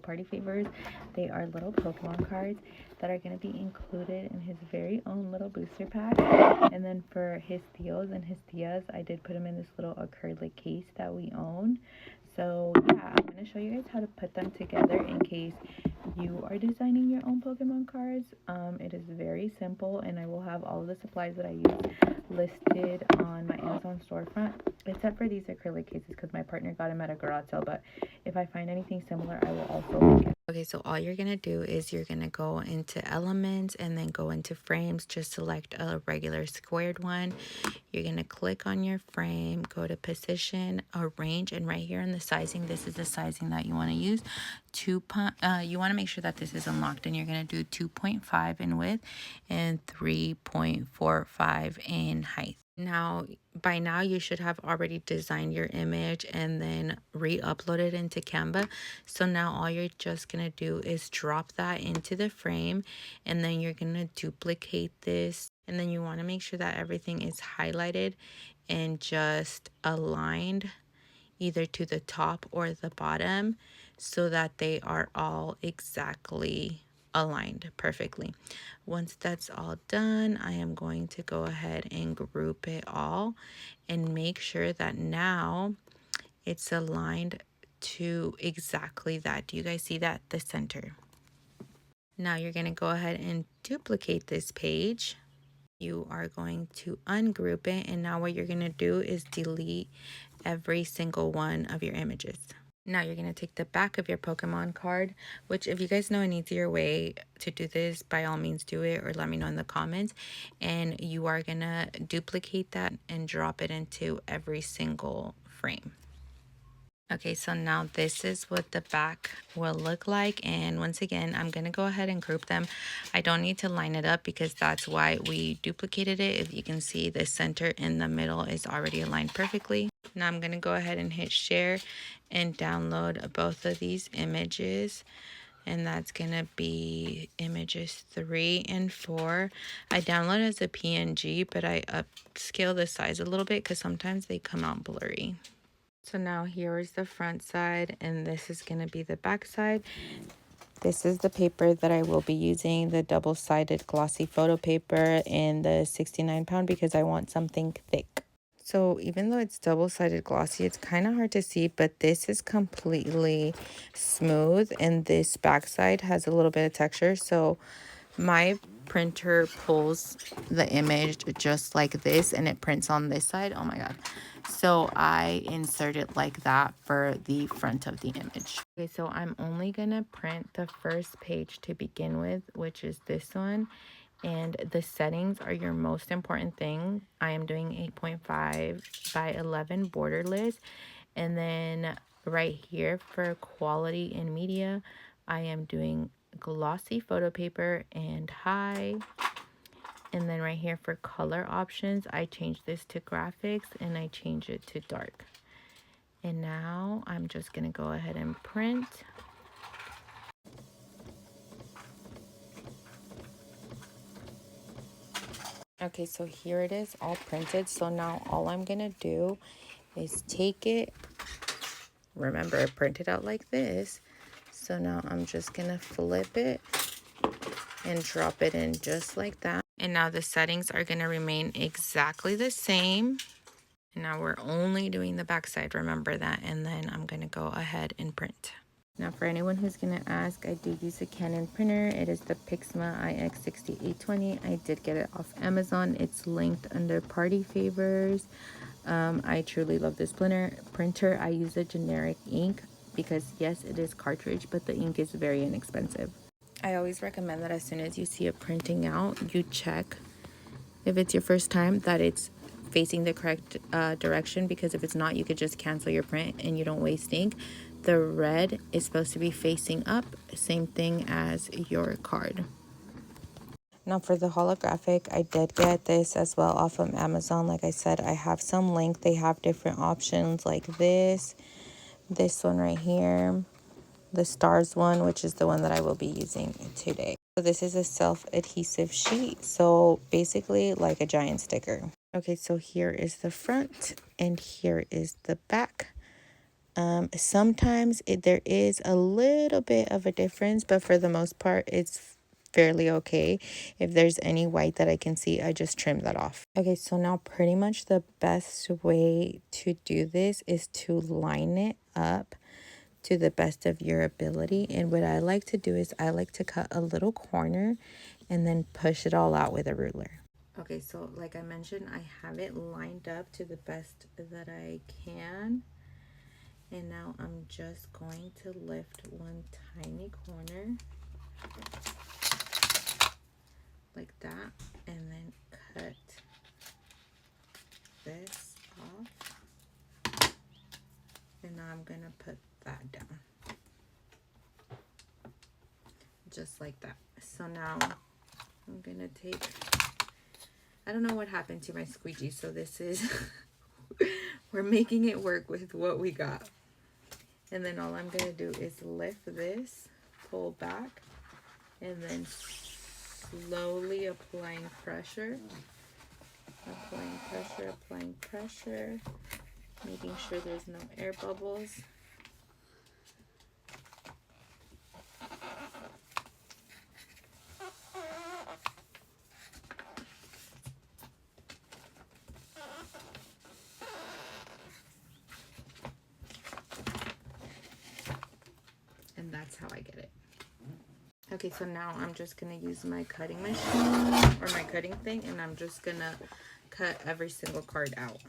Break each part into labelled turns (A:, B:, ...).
A: Party Favors. They are little Pokemon cards that are going to be included in his very own little booster pack. And then for his Theos and his Theas, I did put them in this little acrylic case that we own. So yeah, I'm going to show you guys how to put them together in case you are designing your own Pokemon cards. It is very simple, and I will have all of the supplies that I use listed on my Amazon storefront, except for these acrylic cases because my partner got them at a garage sale. But if I find anything similar, I will also link it. Okay, so all you're gonna do is you're gonna go into elements and then go into frames. Just select a regular squared one. You're gonna click on your frame, go to position, arrange, and right here in the sizing, this is the sizing that you want to use. You want to make sure that this is unlocked, and you're gonna do 2.5 in width and 3.45 in height. Now, by now, you should have already designed your image and then re-upload it into Canva. So now all you're just going to do is drop that into the frame, and then you're going to duplicate this. And then you want to make sure that everything is highlighted and just aligned either to the top or the bottom so that they are all exactly aligned perfectly. Once that's all done, I am going to go ahead and group it all and make sure that now it's aligned to exactly that. Do you guys see that? The center. Now you're going to go ahead and duplicate this page. You are going to ungroup it, and now what you're going to do is delete every single one of your images. Now you're going to take the back of your Pokemon card, which if you guys know an easier way to do this, by all means do it, or let me know in the comments. And you are going to duplicate that and drop it into every single frame. Okay, so now this is what the back will look like. And once again, I'm going to go ahead and group them. I don't need to line it up because that's why we duplicated it. If you can see, the center in the middle is already aligned perfectly. Now I'm going to go ahead and hit share and download both of these images. And that's going to be images 3 and 4. I download as a PNG, but I upscale the size a little bit because sometimes they come out blurry. So now here is the front side, and this is going to be the back side. This is the paper that I will be using, the double-sided glossy photo paper in the 69-pound because I want something thick. So even though it's double-sided glossy, it's kind of hard to see, but this is completely smooth, and this backside has a little bit of texture. So my printer pulls the image just like this, and it prints on this side. Oh my god. So I insert it like that for the front of the image. Okay, so I'm only gonna print the first page to begin with, which is this one. And the settings are your most important thing. I am doing 8.5 by 11 borderless. And then right here for quality and media, I am doing glossy photo paper and high. And then right here for color options, I change this to graphics and I change it to dark. And now I'm just going to go ahead and print. Okay, so here it is all printed. So now all I'm going to do is take it. Remember, I printed out like this. So now I'm just going to flip it and drop it in just like that. And now the settings are going to remain exactly the same. And now we're only doing the back side, remember that. And then I'm going to go ahead and print. Now for anyone who's going to ask, I do use a Canon printer. It is the Pixma IX6820. I did get it off Amazon. It's linked under Party Favors. I truly love this printer. I use a generic ink because yes, it is cartridge, but the ink is very inexpensive. I always recommend that as soon as you see it printing out, you check if it's your first time that it's facing the correct direction, because if it's not, you could just cancel your print and you don't waste ink. The red is supposed to be facing up, same thing as your card. Now for the holographic, I did get this as well off of Amazon. Like I said, I have some link. They have different options like this one right here, the stars one, which is the one that I will be using today. So this is a self-adhesive sheet, so basically like a giant sticker. Okay, so here is the front and here is the back
B: Sometimes there is a little bit of a difference, but for the most part, it's fairly okay. If there's any white that I can see, I just trim that off. Okay, so now pretty much the best way to do this is to line it up to the best of your ability. And what I like to do is I like to cut a little corner and then push it all out with a ruler. Okay, so like I mentioned, I have it lined up to the best that I can. And now I'm just going to lift one tiny corner like that and then cut this off. And now I'm gonna put that down. Just like that. So now I'm gonna take, I don't know what happened to my squeegee, so this is, we're making it work with what we got. And then all I'm gonna do is lift this, pull back, and then slowly applying pressure, applying pressure, making sure there's no air bubbles. And that's how I get it. Okay, so now I'm just gonna use my cutting machine or my cutting thing, and I'm just gonna cut every single card out.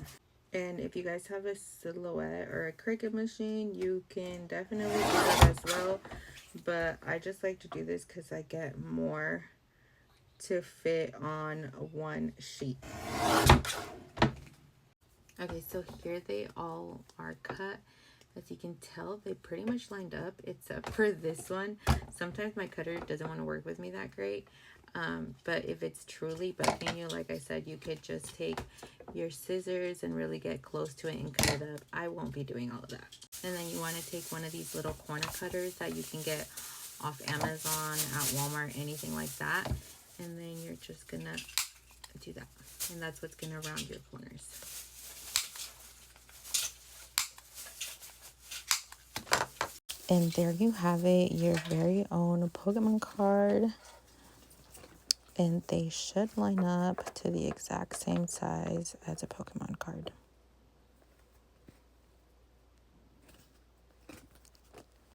B: And if you guys have a Silhouette or a Cricut machine, you can definitely do that as well. But I just like to do this because I get more to fit on one sheet. Okay, so here they all are cut. As you can tell, they pretty much lined up except for this one. Sometimes my cutter doesn't want to work with me that great. But if it's truly bugging you, like I said, you could just take your scissors and really get close to it and cut it up. I won't be doing all of that. And then you want to take one of these little corner cutters that you can get off Amazon, at Walmart, anything like that. And then you're just gonna do that. And that's what's gonna round your corners. And there you have it, your very own Pokemon card. And they should line up to the exact same size as a Pokemon card.